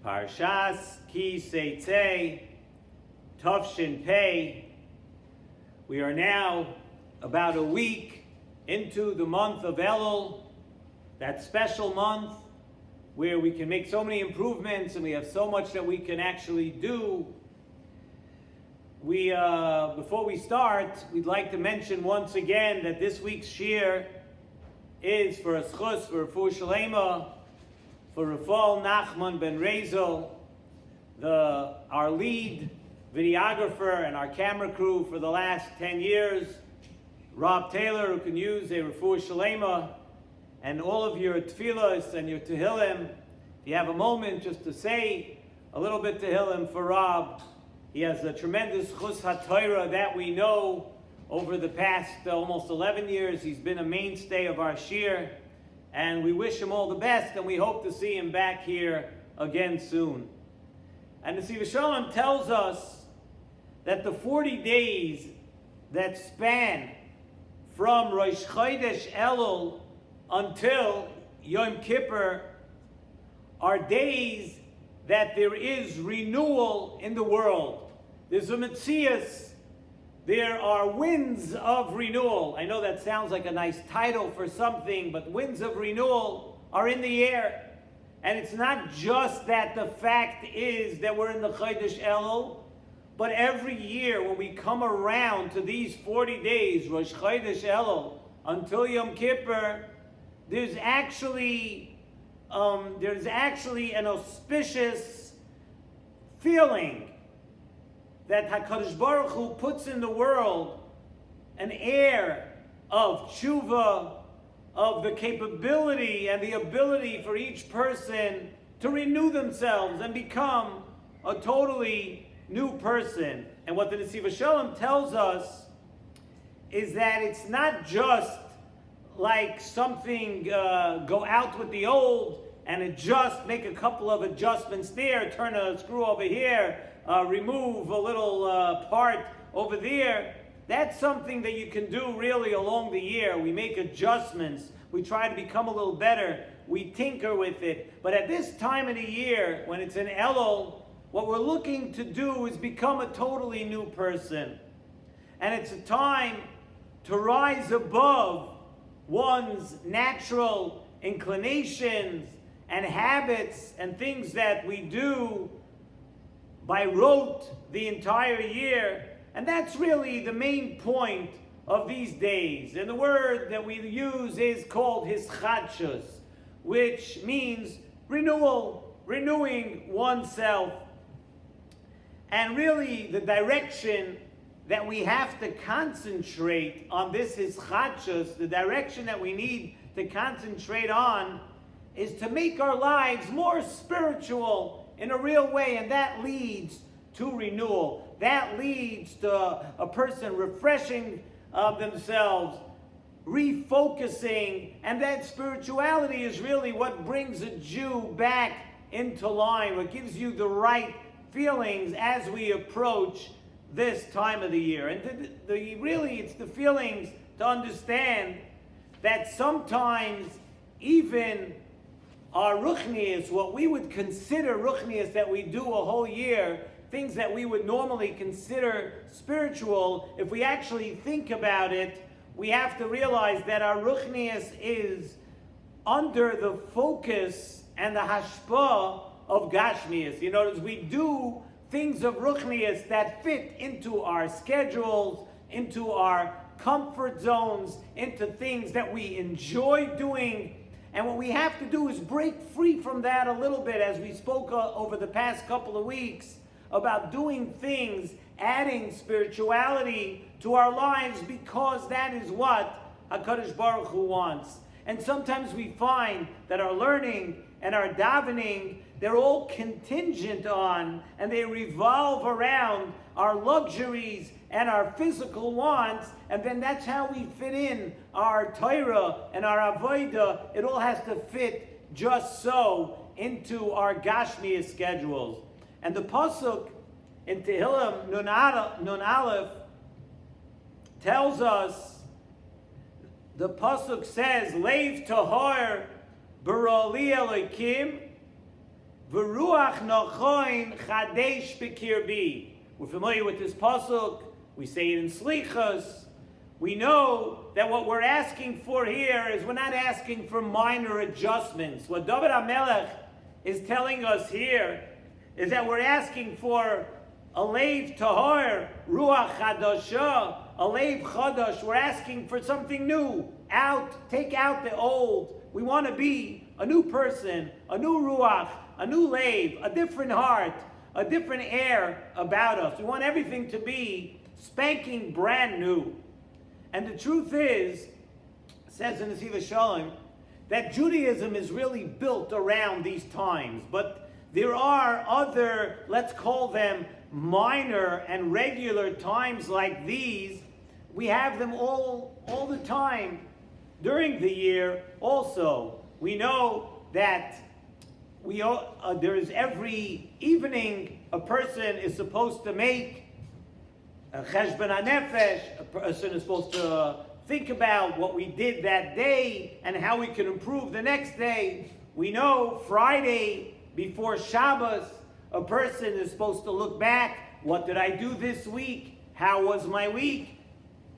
Parshas Ki Seitzei Tavshin Pei. We are now about a week into the month of Elul, that special month where we can make so many improvements and we have so much that we can actually do. Before we start, we'd like to mention once again that this week's shir is for S.S.S.S, for Nesivos Shalom, for Rafal Nachman ben Rezel, our lead videographer and our camera crew for the last 10 years, Rob Taylor, who can use a Nesivos Shalom, and all of your tefillos and your tehillim. If you have a moment just to say a little bit tehillim for Rob, he has a tremendous chus haTorah that we know. Over the past almost 11 years, he's been a mainstay of our shir, and we wish him all the best, and we hope to see him back here again soon. And Nesivos Shalom tells us that the 40 days that span from Rosh Chodesh Elul until Yom Kippur are days that there is renewal in the world. There's a metzias. There are winds of renewal. I know that sounds like a nice title for something, but winds of renewal are in the air. And it's not just that the fact is that we're in the Chodesh Elul, but every year when we come around to these 40 days, Rosh Chodesh Elul, until Yom Kippur, there's actually an auspicious feeling that HaKadosh Baruch Hu puts in the world, an air of tshuva, of the capability and the ability for each person to renew themselves and become a totally new person. And what the Nesivos Shalom tells us is that it's not just like something, go out with the old and adjust, make a couple of adjustments there, turn a screw over here, remove a little part over there. That's something that you can do really along the year. We make adjustments. We try to become a little better. We tinker with it. But at this time of the year, when it's in Elul, what we're looking to do is become a totally new person. And it's a time to rise above one's natural inclinations and habits and things that we do by rote the entire year. And that's really the main point of these days. And the word that we use is called hischadshus, which means renewal, renewing oneself. And really the direction that we have to concentrate on this hischadshus, the direction that we need to concentrate on, is to make our lives more spiritual in a real way, and that leads to renewal. That leads to a person refreshing themselves, refocusing, and that spirituality is really what brings a Jew back into line, what gives you the right feelings as we approach this time of the year. And really, it's the feelings to understand that sometimes even our ruchnius, what we would consider ruchnius that we do a whole year, things that we would normally consider spiritual, if we actually think about it, we have to realize that our ruchnius is under the focus and the hashpah of gashmius. You notice we do things of ruchnius that fit into our schedules, into our comfort zones, into things that we enjoy doing. And what we have to do is break free from that a little bit, as we spoke over the past couple of weeks about doing things, adding spirituality to our lives, because that is what HaKadosh Baruch Hu wants. And sometimes we find that our learning and our davening, they're all contingent on, and they revolve around our luxuries and our physical wants, and then that's how we fit in our Torah and our Avodah. It all has to fit just so into our Gashmiya schedules. And the Pasuk in Tehillim Nun Aleph tells us, the Pasuk says, Leiv Tahor Barali Elokim V'ruach nochoin chadesh b'kirbi. We're familiar with this pasuk. We say it in Slichos. We know that what we're asking for here is we're not asking for minor adjustments. What David HaMelech is telling us here is that we're asking for a leiv tahor, ruach chadasha, a leiv chadash. We're asking for something new. Take out the old. We want to be a new person, a new ruach, a new leiv, a different heart, a different air about us. We want everything to be spanking brand new. And the truth is, says in Nesivos Shalom, that Judaism is really built around these times. But there are other, let's call them minor and regular times like these. We have them all the time during the year also. We know that there is every evening a person is supposed to make a cheshbon hanefesh. A person is supposed to think about what we did that day and how we can improve the next day. We know Friday before Shabbos, a person is supposed to look back. What did I do this week? How was my week?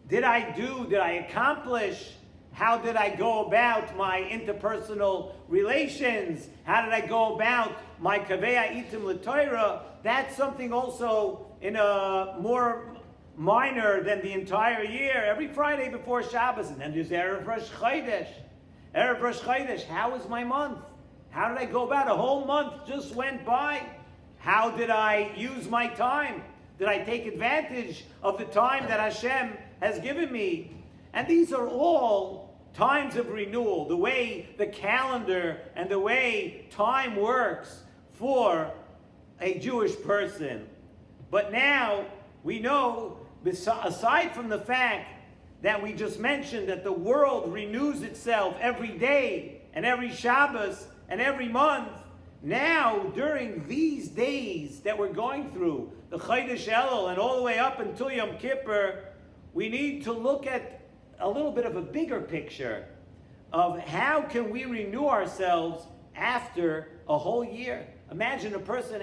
Did I accomplish? How did I go about my interpersonal relations? How did I go about my kaveh itim l'Torah? That's something also in a more minor than the entire year. Every Friday before Shabbos, and then there's Erev Rosh Chodesh. Erev Rosh Chodesh, how was my month? How did I go about? A whole month just went by. How did I use my time? Did I take advantage of the time that Hashem has given me? And these are all times of renewal, the way the calendar and the way time works for a Jewish person. But now we know, aside from the fact that we just mentioned that the world renews itself every day and every Shabbos and every month, now during these days that we're going through, the Seitzei Elul and all the way up until Yom Kippur, we need to look at a little bit of a bigger picture of how can we renew ourselves after a whole year. Imagine a person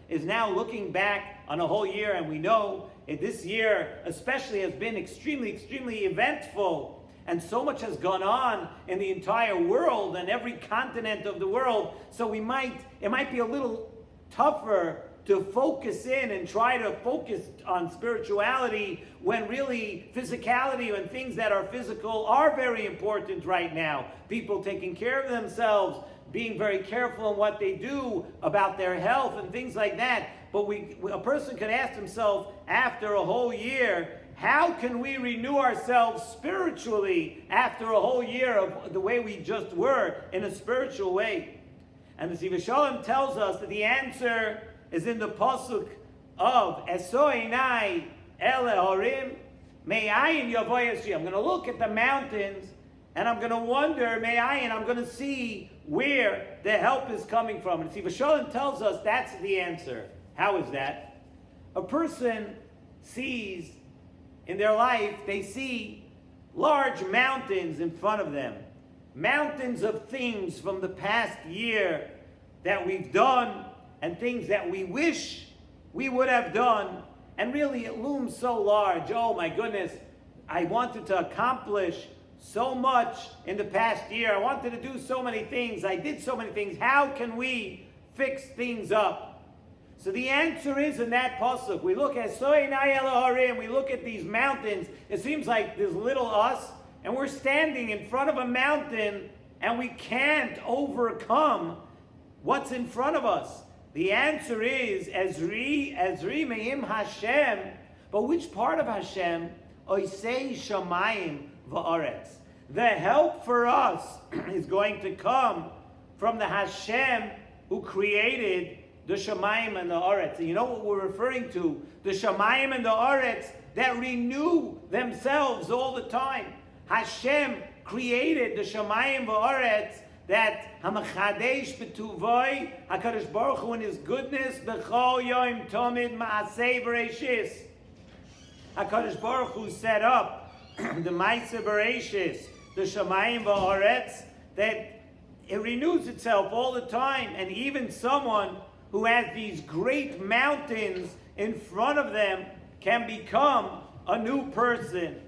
is now looking back on a whole year, and we know this year especially has been extremely, extremely eventful, and so much has gone on in the entire world and every continent of the world. So it might be a little tougher to focus in and try to focus on spirituality when really physicality and things that are physical are very important right now. People taking care of themselves, being very careful in what they do about their health and things like that. But a person could ask himself after a whole year, how can we renew ourselves spiritually after a whole year of the way we just were in a spiritual way? And the Nesivos Shalom tells us that the answer is in the pasuk of Esoinai ele horim me'ayin yavoy Yisri. I'm going to look at the mountains and I'm going to wonder me'ayin. I'm going to see where the help is coming from. And Nesivos Shalom tells us that's the answer. How is that? A person sees in their life, they see large mountains in front of them, mountains of things from the past year that we've done and things that we wish we would have done, and really it looms so large. Oh my goodness, I wanted to accomplish so much in the past year. I wanted to do so many things. I did so many things. How can we fix things up? So the answer is in that pasuk. We look at Soinai Eloharim, we look at these mountains. It seems like there's little us, and we're standing in front of a mountain, and we can't overcome what's in front of us. The answer is Ezri Me'im Hashem. But which part of Hashem? Oisei Shamayim Va'aretz. The help for us is going to come from the Hashem who created the Shamayim and the Aretz. And you know what we're referring to? The Shamayim and the Aretz that renew themselves all the time. Hashem created the Shamayim v'Aretz that Hamachadesh b'Tuvoi, HaKadosh Baruch Hu in His goodness, B'chol Yom Tomid Ma'aseh Bereshis. HaKadosh Baruch Hu set up the Ma'aseh Bereshis, the Shamayim v'Aretz, that it renews itself all the time. And even someone who has these great mountains in front of them can become a new person.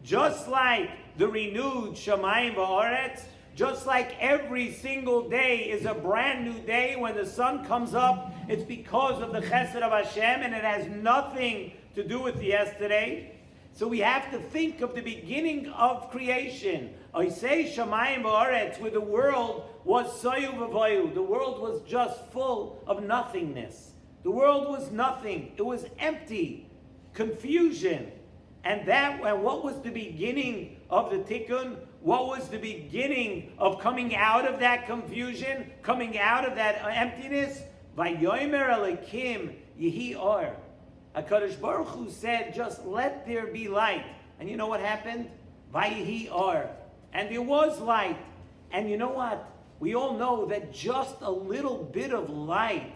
Just like the renewed Shamayim Va'aretz, just like every single day is a brand new day when the sun comes up, it's because of the chesed of Hashem, and it has nothing to do with yesterday. So we have to think of the beginning of creation. I say Shamayim Va'aretz, where the world was soyu v'voyu. The world was just full of nothingness. The world was nothing. It was empty, confusion. And what was the beginning of the tikkun? What was the beginning of coming out of that confusion, coming out of that emptiness? Vayomer Elokim Yehi Or. HaKadosh Baruch Hu said, just let there be light. And you know what happened? Vayehi Or. And there was light. And you know what? We all know that just a little bit of light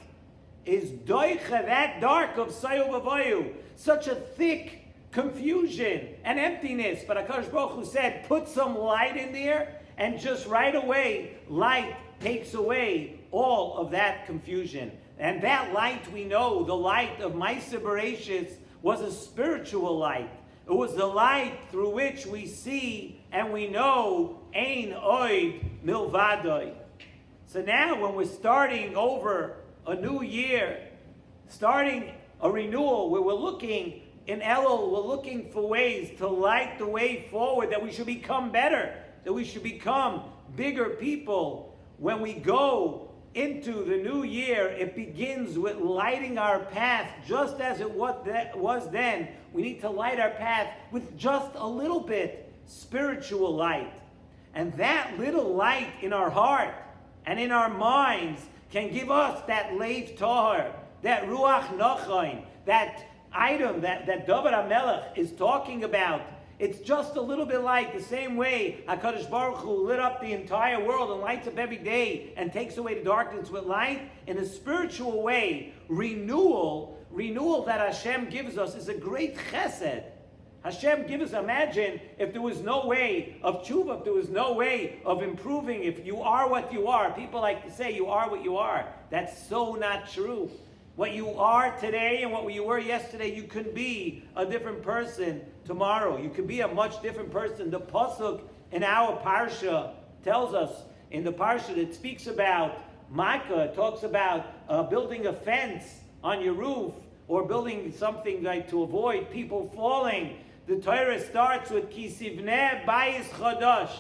is doicha, that dark of sayu v'vayu, such a thick confusion and emptiness. But HaKadosh Baruch Hu said, put some light in there, and just right away, light takes away all of that confusion. And that light, we know, the light of Ma'aseh Bereshis, was a spiritual light. It was the light through which we see and we know Ein Oid Milvadoi. So now when we're starting over a new year, starting a renewal, where we're looking in Elul, we're looking for ways to light the way forward, that we should become better, that we should become bigger people. When we go into the new year, it begins with lighting our path just as it was then. We need to light our path with just a little bit spiritual light. And that little light in our heart and in our minds can give us that Leiv Tahor, that Ruach Nochain, that item that David HaMelech is talking about. It's just a little bit light, the same way HaKadosh Baruch Hu lit up the entire world and lights up every day and takes away the darkness with light. In a spiritual way, renewal that Hashem gives us is a great chesed. Hashem gives us, imagine if there was no way of tshuva, if there was no way of improving, if you are what you are. People like to say you are what you are. That's so not true. What you are today and what you were yesterday, you can be a different person tomorrow. You can be a much different person. The pasuk in our parsha tells us, in the parsha that speaks about Micah, it talks about building a fence on your roof, or building something like to avoid people falling. The Torah starts with Kisivneh Bayis Chadash.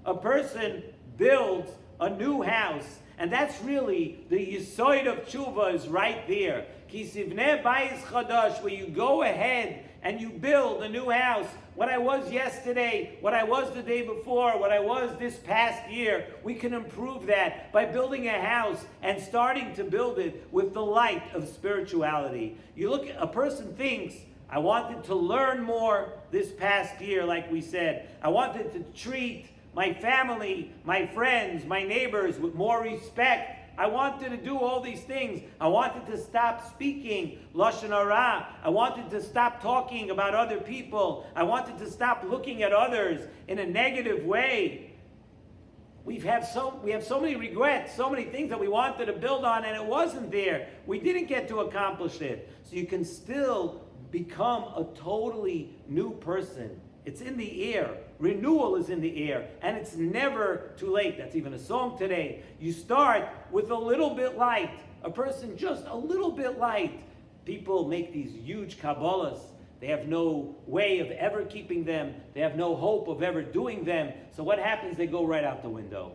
A person builds a new house. And that's really the Yisoid of Tshuva is right there. Kisivneh Bayis Chadash, where you go ahead and you build a new house. What I was yesterday, what I was the day before, what I was this past year, we can improve that by building a house and starting to build it with the light of spirituality. You look, a person thinks, I wanted to learn more this past year, like we said. I wanted to treat my family, my friends, my neighbors with more respect. I wanted to do all these things. I wanted to stop speaking Lashon Hara. I wanted to stop talking about other people. I wanted to stop looking at others in a negative way. We have so many regrets, so many things that we wanted to build on, and it wasn't there. We didn't get to accomplish it. So you can still become a totally new person. It's in the air. Renewal is in the air. And it's never too late. That's even a song today. You start with a little bit light. A person just a little bit light. People make these huge Kabbalahs. They have no way of ever keeping them. They have no hope of ever doing them. So what happens? They go right out the window.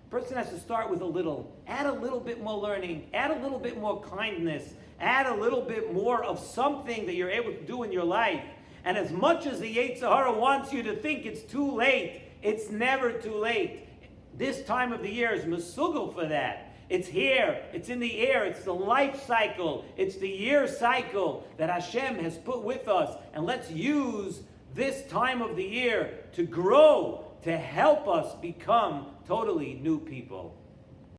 A person has to start with a little. Add a little bit more learning. Add a little bit more kindness. Add a little bit more of something that you're able to do in your life. And as much as the Yetzer Hara wants you to think it's too late, it's never too late. This time of the year is mesugel for that. It's here, it's in the air, it's the life cycle, it's the year cycle that Hashem has put with us. And let's use this time of the year to grow, to help us become totally new people.